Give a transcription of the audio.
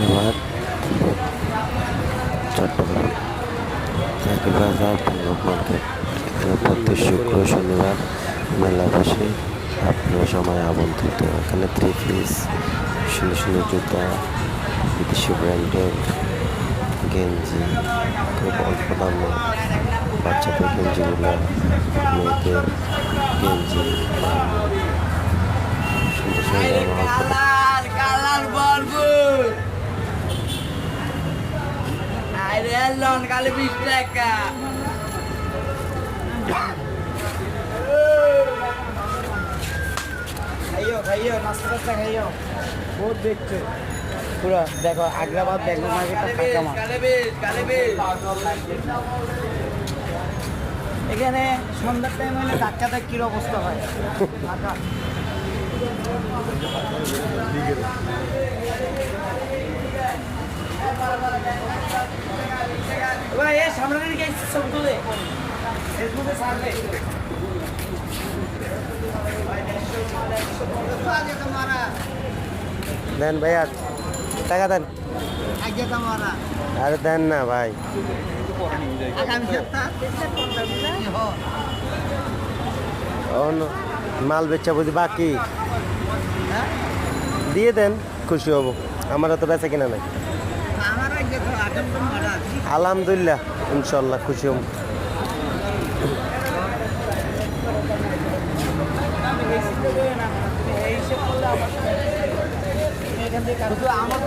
ধন্যবাদ। চট্টগ্রাম সাইকেল বাজার পূর্ব মার্কেট, এখানে প্রতি শুক্র শনিবার মেলা বসে। আপনারা সময় আমন্ত্রিত। এখানে 3 পিস সুন্দর সুন্দর জুতা, বিদেশি ব্র্যান্ডের গেঞ্জি, খুব অল্প দামে বাচ্চাদের গেঞ্জিগুলো, মেয়েদের গেঞ্জি, সুন্দর খাইও নাস্তা টাস্তা খাইও বহুত দেখছো পুরো দেখো আগ্রাবাদ দেখো মার্কেটটা ফাঁকা মাঠ। এখানে সন্ধ্যার টাইম হলে ধাক্কা ধাক্কির অবস্থা হয় ফাঁকা। সামনে দিকে ছবি তুলে ফেসবুকে ছাড়বে। দেন ভাইয়া, টাকা দেন। আরে দেন না ভাই, মাল বেচা বুঝি বাকি দিয়ে দেন, খুশি হব। আমার তো বেচা কিনা নাই। আলহামদুলিল্লাহ, ইনশাল্লাহ খুশি হব। আমার